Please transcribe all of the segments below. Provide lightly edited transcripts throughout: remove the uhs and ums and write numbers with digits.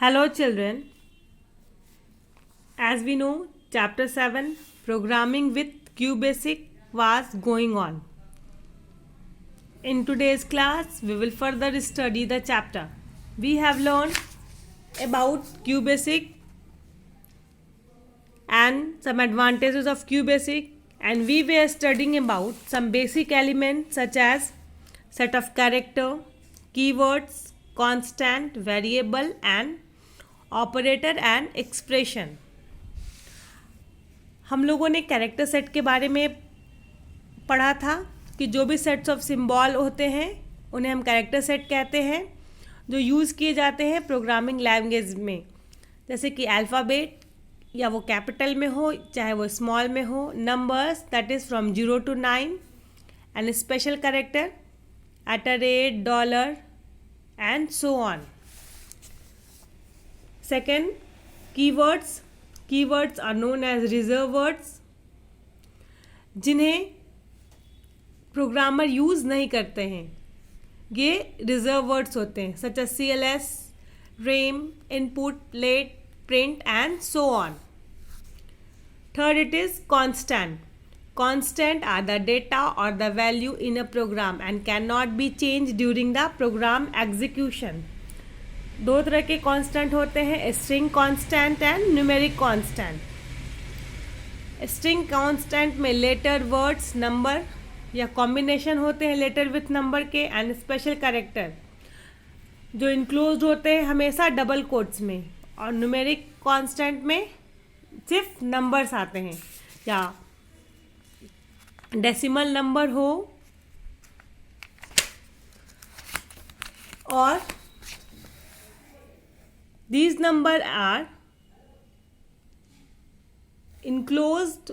Hello, children. As we know, Chapter 7 Programming with QBasic was going on. In today's class, we will further study the chapter. We have learned about QBasic and some advantages of QBasic, and we were studying about some basic elements such as set of character, keywords, constant, variable and operator and expression. हम लोगों ने character set के बारे में पढ़ा था कि जो भी सेट्स ऑफ सिंबल होते हैं उन्हें हम कैरेक्टर सेट कहते हैं, जो यूज़ किए जाते हैं प्रोग्रामिंग लैंग्वेज में, जैसे कि अल्फ़ाबेट या वो कैपिटल में हो चाहे वो स्मॉल में हो, numbers that is from 0 to 9 and special character @ dollar and so on. Second, keywords. Keywords are known as reserve words, जिन्हें प्रोग्रामर यूज़ नहीं करते हैं. ये रिजर्व वर्ड्स होते हैं such as CLS, REM, input, let, print and so on. Third, it is constant. Constant are the data or the value in a program and cannot be changed during the program execution. दो तरह के constant होते हैं, string constant and numeric constant. String constant में letter, words, number या combination होते हैं letter with number के, एंड स्पेशल कैरेक्टर जो इनक्लोज्ड होते हैं हमेशा डबल कोट्स में, और न्यूमेरिक कांस्टेंट में सिर्फ नंबर्स आते हैं या डेसिमल नंबर हो और these number are enclosed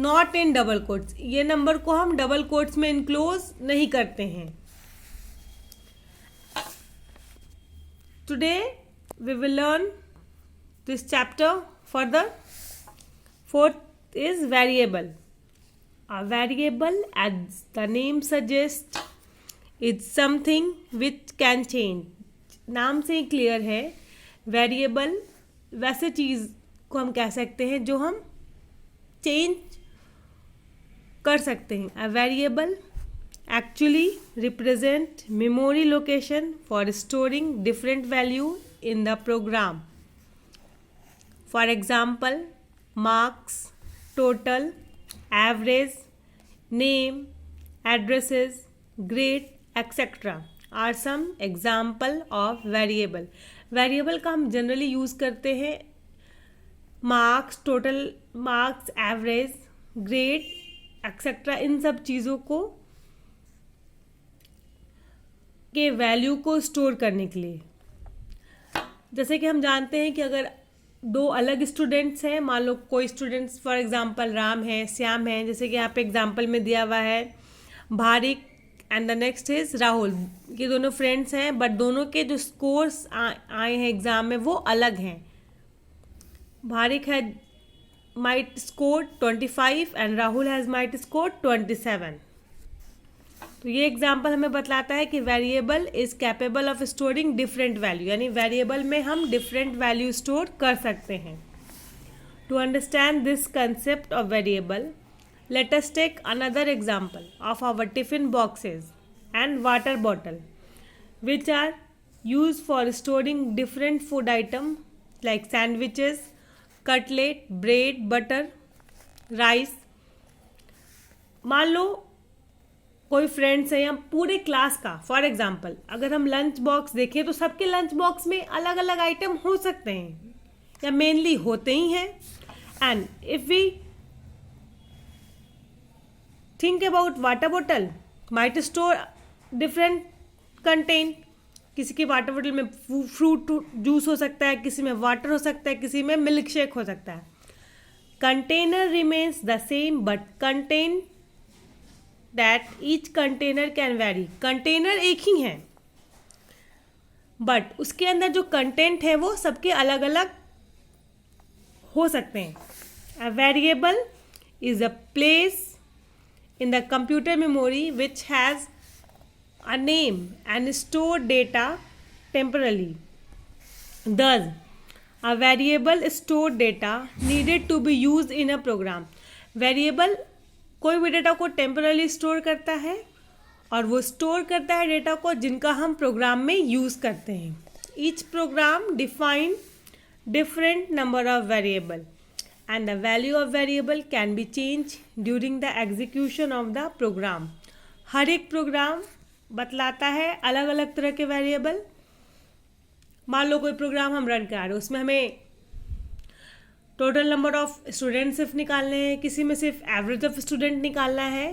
not in double quotes. ये नंबर को हम डबल कोट्स में इनक्लोज नहीं करते हैं. Today we will learn this chapter further. Fourth is variable. A variable, as the name suggests, is something which can change. नाम से ही clear है, वेरिएबल वैसे चीज़ को हम कह सकते हैं जो हम चेंज कर सकते हैं. A variable actually represent memory location for storing different value in the program. For example, marks, total, average, name, addresses, grade etcetera are some example of variable. Variable का हम जनरली यूज़ करते हैं marks, total marks, average, grade etcetera, इन सब चीज़ों को के value को स्टोर करने के लिए. जैसे कि हम जानते हैं कि अगर दो अलग स्टूडेंट्स हैं, मान लो कोई स्टूडेंट्स फॉर एग्जांपल राम है, श्याम है, जैसे कि यहाँ पे एग्जांपल में दिया हुआ है Bharik and the next is Rahul. ये दोनों फ्रेंड्स हैं बट दोनों के जो स्कोर्स आए हैं एग्ज़ाम में वो अलग हैं. भारिक है might score 25 and Rahul has might score 27. तो ये एग्जाम्पल हमें बतलाता है कि variable is capable of storing different value, यानी वेरिएबल में हम डिफरेंट वैल्यू स्टोर कर सकते हैं. To understand this concept of variable, let us take another example of our tiffin boxes and water bottle, which are used for storing different food items like sandwiches, cutlet, bread, butter, rice. मान लो कोई friends है या पूरे class का, for example अगर हम lunch box देखें तो सबके लंच बॉक्स में अलग अलग आइटम हो सकते हैं या मेनली होते ही हैं. And if we think about water bottle, might store different content. किसी की वाटर बॉटल में फ्रूट जूस हो सकता है, किसी में वाटर हो सकता है, किसी में मिल्क शेक हो सकता है. Container remains the same but content that each container can very. Container एक ही है बट उसके अंदर जो कंटेंट है वो सबके अलग अलग हो सकते हैं. A variable is a place in the computer memory which has a name and store data temporarily. Thus, a variable store data needed to be used in a program. Variable कोई भी डेटा को temporarily store करता है और वो store करता है data को जिनका हम प्रोग्राम में यूज़ करते हैं. Each program define different number of variable and the value of variable can be changed during the execution of the program. हर एक प्रोग्राम बतलाता है अलग अलग तरह के वेरिएबल. मान लो कोई प्रोग्राम हम रन करा रहे हैं, उसमें हमें टोटल नंबर ऑफ स्टूडेंट सिर्फ निकालने हैं, किसी में सिर्फ एवरेज ऑफ स्टूडेंट निकालना है,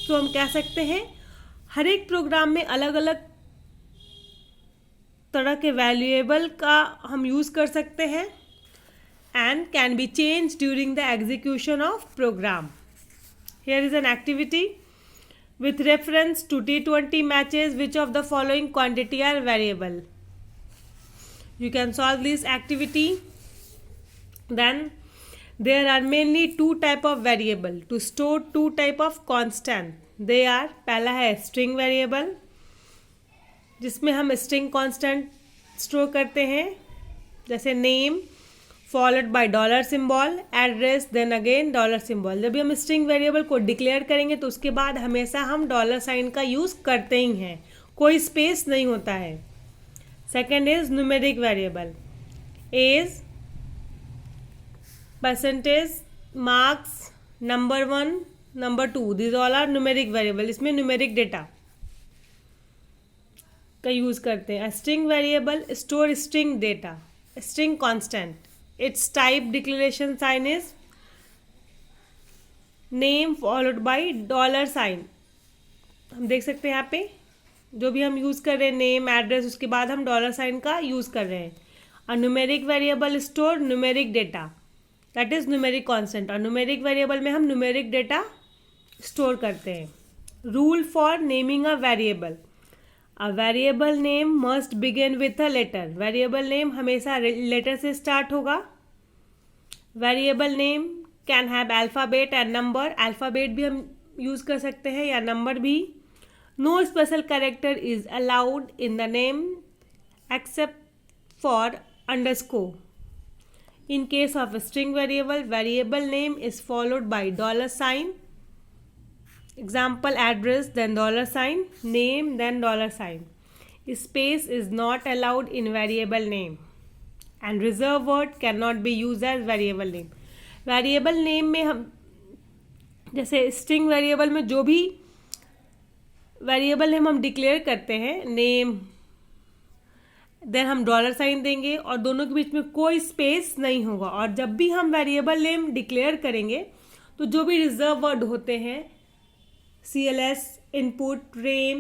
तो हम कह सकते हैं हर एक प्रोग्राम में अलग अलग तरह के वैल्यूएबल का हम यूज़ कर सकते हैं and can be change during the execution of program. Here is an activity with reference to T20 matches, which of the following quantity are variable? You can solve this activity. Then there are mainly two type of variable to store two type of constant. They are, पहला है string variable जिसमें हम string constant store करते हैं, जैसे name followed by dollar symbol, address, then again dollar symbol. जब भी हम स्ट्रिंग वेरिएबल को डिक्लेयर करेंगे तो उसके बाद हमेशा हम डॉलर साइन का यूज़ करते ही हैं, कोई स्पेस नहीं होता है. Second is numeric variable, age, percentage, marks, number 1, number 2, this all are numeric variable. इसमें न्यूमेरिक डेटा का यूज़ करते हैं. String variable store string data, string constant. Its type declaration sign is name followed by dollar sign. हम देख सकते हैं यहाँ पे जो भी हम यूज़ कर रहे हैं नेम, एड्रेस, उसके बाद हम डॉलर साइन का यूज़ कर रहे हैं. और numeric variable store numeric data, that is numeric constant. और न्यूमेरिक वेरिएबल में हम न्यूमेरिक डेटा स्टोर करते हैं. Rule for naming a variable, a variable name must begin with a letter. Variable name हमेशा लेटर से स्टार्ट होगा. Variable name can have alphabet and number. Alphabet भी हम यूज़ कर सकते हैं या नंबर भी. No special character is allowed in the name except for underscore. In case of string variable, variable name is followed by dollar sign. Example, address, then dollar sign, name, then dollar sign. Space is not allowed in variable name and reserve word cannot be used as variable name. Variable name में हम जैसे string variable में जो भी variable name हम declare करते हैं, name, then हम डॉलर साइन देंगे और दोनों के बीच में कोई स्पेस नहीं होगा. और जब भी हम वेरिएबल नेम डिक्लेयर करेंगे तो जो भी रिजर्व वर्ड होते हैं, CLS, input, REM,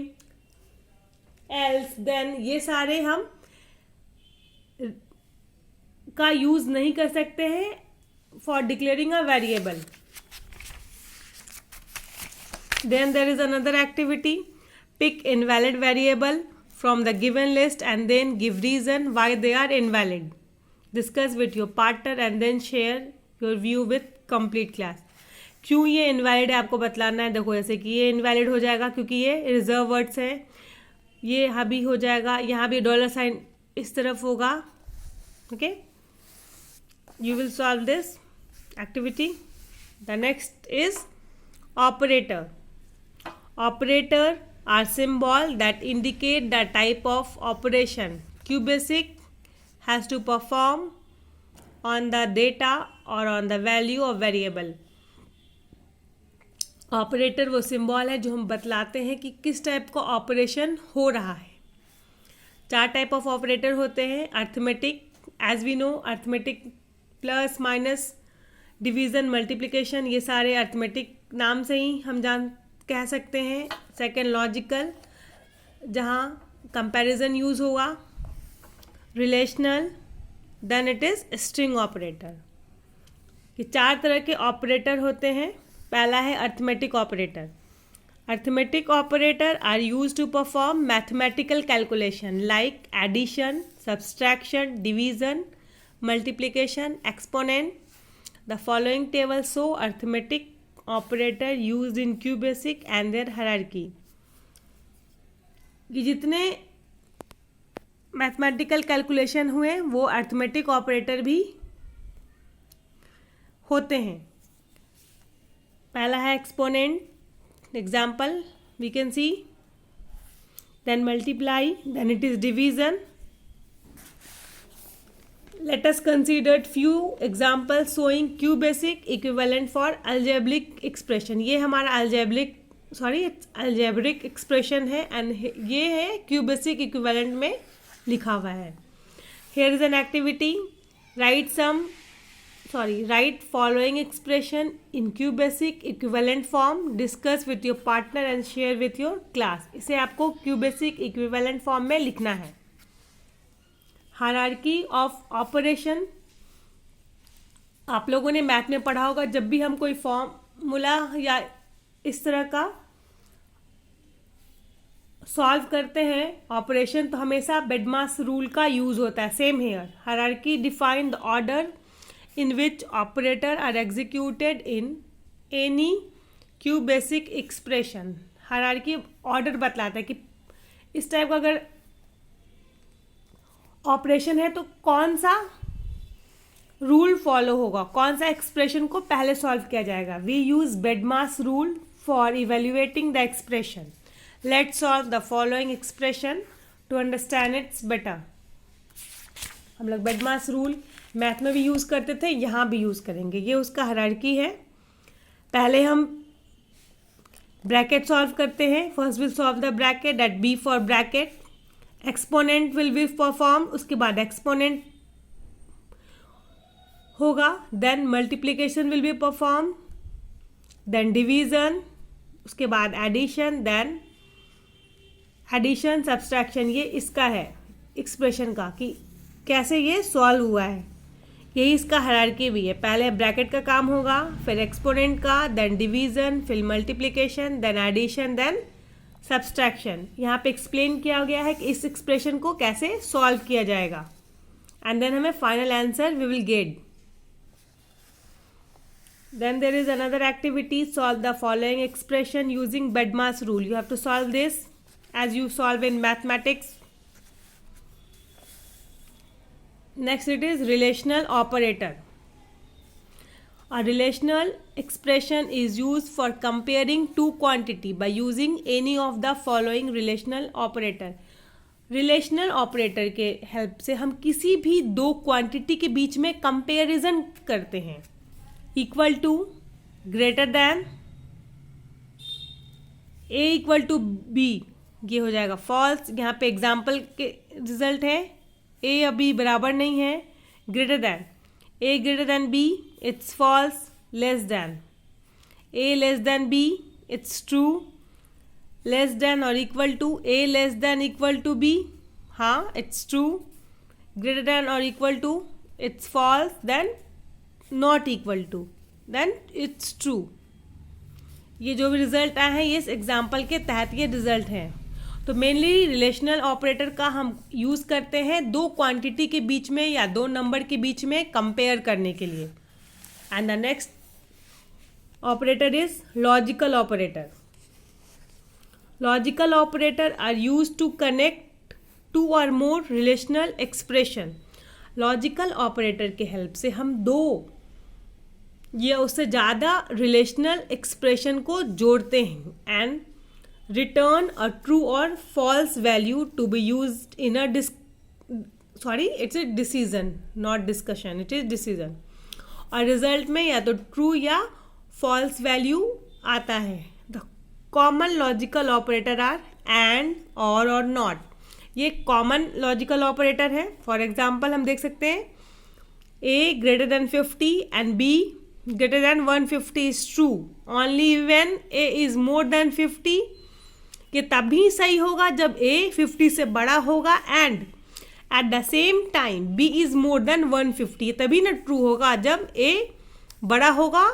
else, then, ये सारे हम का यूज़ नहीं कर सकते हैं for declaring a variable. Then there is another activity, pick invalid variable from the given list and then give reason why they are invalid. Discuss with your partner and then share your view with complete class. क्यों ये invalid है आपको बतलाना है. देखो जैसे कि ये invalid हो जाएगा क्योंकि ये रिजर्व वर्ड्स हैं, ये यहाँ भी हो जाएगा, यहाँ भी डॉलर साइन इस तरफ होगा. Okay, you will solve this activity. The next is operator. Operator are symbol that indicate the type of operation QBasic has to perform on the data or on the value of variable. Operator वो symbol है जो हम बतलाते हैं कि किस type का operation हो रहा है. 4 टाइप ऑफ ऑपरेटर होते हैं. Arithmetic, as we know, arithmetic plus, minus, division, multiplication, ये सारे अर्थमेटिक नाम से ही हम कह सकते हैं. सेकेंड लॉजिकल, जहाँ कंपैरिजन यूज़ होगा. Relational, then it is string operator. ये 4 तरह के ऑपरेटर होते हैं. पहला है arithmetic operator. Arithmetic operator are use to perform mathematical calculation like addition, subtraction, division, multiplication, exponent. The following table show arithmetic operator used in QBasic and their hierarchy. ये जितने mathematical calculation हुए वो arithmetic operator भी होते हैं। पहला है exponent, example we can see, then multiply, then it is division. Let us consider few examples showing cubic equivalent for algebraic expression। ये हमारा algebraic expression है and ये है cubic equivalent में लिखा हुआ है। Here is an activity, write following expression in cubic equivalent form, discuss with your partner and share with your class। इसे आपको cubic equivalent form में लिखना है। हायरार्की ऑफ ऑपरेशन आप लोगों ने मैथ में पढ़ा होगा, जब भी हम कोई फॉर्मूला या इस तरह का सॉल्व करते हैं ऑपरेशन, तो हमेशा बेडमास रूल का यूज होता है। Same here, hierarchy define the order in which operator are executed in any QBasic expression. Hierarchy order बतलाता है कि इस टाइप का अगर ऑपरेशन है तो कौन सा रूल फॉलो होगा, कौन सा एक्सप्रेशन को पहले सॉल्व किया जाएगा। We use BEDMAS rule for evaluating the expression. Let's solve the following expression to understand its better. हम लोग बेडमास रूल मैथ में भी यूज़ करते थे, यहाँ भी यूज़ करेंगे। ये उसका हायरार्की है। पहले हम ब्रैकेट सॉल्व करते हैं। First will solve the bracket, that be for bracket, exponent will be perform, उसके बाद एक्सपोनेंट होगा, then multiplication will be perform, then division, उसके बाद एडिशन, देन एडिशन सब्सट्रैक्शन। ये इसका है एक्सप्रेशन का कि कैसे ये सॉल्व हुआ है। यही इसका हायरार्की भी है। पहले ब्रैकेट का काम होगा, फिर एक्सपोनेंट का, देन डिवीजन, फिर multiplication, then addition, then subtraction. यहाँ पे एक्सप्लेन किया गया है कि इस एक्सप्रेशन को कैसे सॉल्व किया जाएगा, एंड देन हमें final answer we will get. Then there is another activity, solve the following expression using BEDMAS rule. You have to solve this as you solve in mathematics. Next it is relational operator. A relational expression is used for comparing two quantity by using any of the following relational operator। relational operator के help से हम किसी भी दो quantity के बीच में comparison करते हैं। Equal to, greater than, a equal to b, ये हो जाएगा फॉल्स। यहाँ पे एग्जाम्पल के रिजल्ट है, a अभी बराबर नहीं है, greater than, a greater than b, it's false, less than, a less than b, it's true, less than or equal to, a less than equal to b, हाँ it's true, greater than or equal to, it's false, then not equal to, then it's true। ये जो भी result आए हैं ये इस example के तहत ये रिजल्ट हैं। तो मेनली रिलेशनल ऑपरेटर का हम यूज़ करते हैं दो क्वांटिटी के बीच में या दो नंबर के बीच में कंपेयर करने के लिए। And the next operator is logical operator. Logical operator are used to connect two or more relational expression. Logical operator के हेल्प से हम दो या उससे ज़्यादा रिलेशनल एक्सप्रेशन को जोड़ते हैं and return a true or false value to be used in a it's a decision, not discussion, it is decision। और रिजल्ट में या तो ट्रू या फॉल्स वैल्यू आता है। The common logical operator are and or not. ये common logical operator है। For example हम देख सकते हैं a greater than 50 and b greater than 150 is true only when a is more than 50। ये तभी सही होगा जब a 50 से बड़ा होगा and at the same time b is more than 150। ये तभी ना ट्रू होगा जब a बड़ा होगा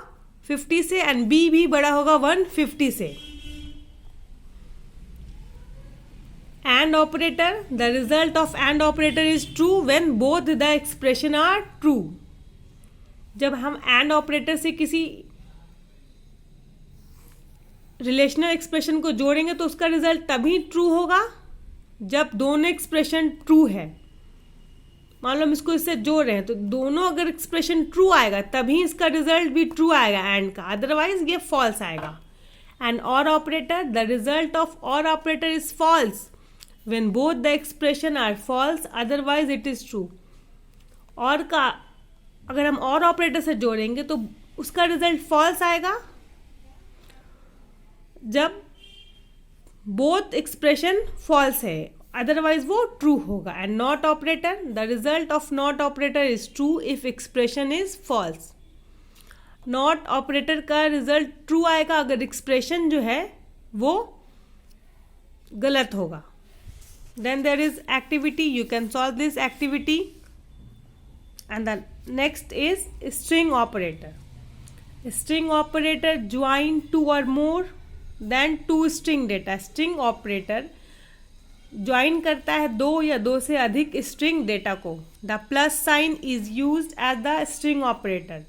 50 से एंड b भी बड़ा होगा 150 से। And operator, the result of and operator is true when both the expression are true. जब हम एंड ऑपरेटर से किसी रिलेशनल एक्सप्रेशन को जोड़ेंगे तो उसका रिजल्ट तभी ट्रू होगा जब दोनों एक्सप्रेशन ट्रू है, मान लो हम इसको इससे जोड़ रहे हैं, तो दोनों अगर एक्सप्रेशन ट्रू आएगा तभी इसका रिजल्ट भी ट्रू आएगा एंड का, अदरवाइज ये फॉल्स आएगा. And or operator, the result of or operator is false when both the expression are false, otherwise it is true. Or का अगर हम और ऑपरेटर से जोड़ेंगे तो उसका रिजल्ट फॉल्स आएगा जब बोथ एक्सप्रेशन फॉल्स है, अदरवाइज वो ट्रू होगा. And not operator, the result of not operator is true if expression is false. Not operator का रिजल्ट ट्रू आएगा अगर एक्सप्रेशन जो है वो गलत होगा. Then there is activity, you can solve this activity. And the next is string operator. String operator join two or more than two string data. String operator join करता है दो या दो से अधिक स्ट्रिंग डेटा को. The plus sign is used as the string operator.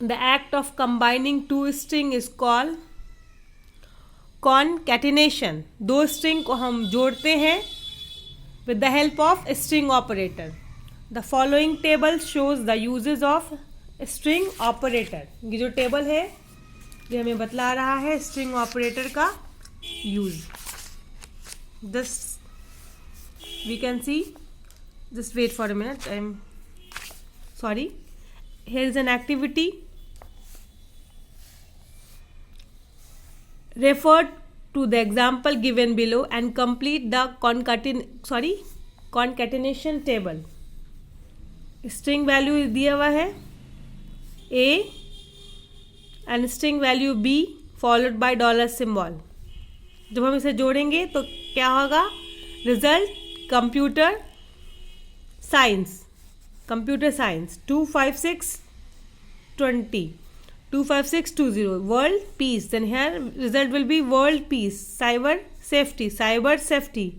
The act of combining two string is called concatenation. दो string को हम जोड़ते हैं with the help of string operator. The following table shows the usages of string operator. ये जो table है ये हमें बतला रहा है स्ट्रिंग ऑपरेटर का use. This we can see, just wait for a minute, I'm sorry. Here is an activity. Refer to the example given below and complete the concatenation table. String value दिया हुआ है A and string value B followed by dollar symbol. जब हम इसे जोड़ेंगे तो क्या होगा? Result computer science 25620 25620 world peace. Then here result will be world peace. Cyber safety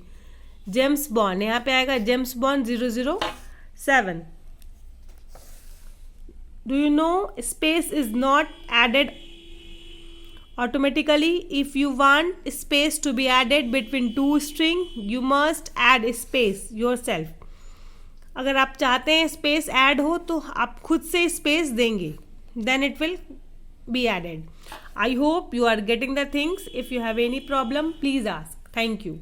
James Bond, यहाँ पे आएगा James Bond 007. Do you know space is not added automatically. If you want space to be added between two string, you must add space yourself. अगर आप चाहते हैं space add हो तो आप खुद से स्पेस देंगे, then it will be added. I hope you are getting the things. If you have any problem, please ask. Thank you.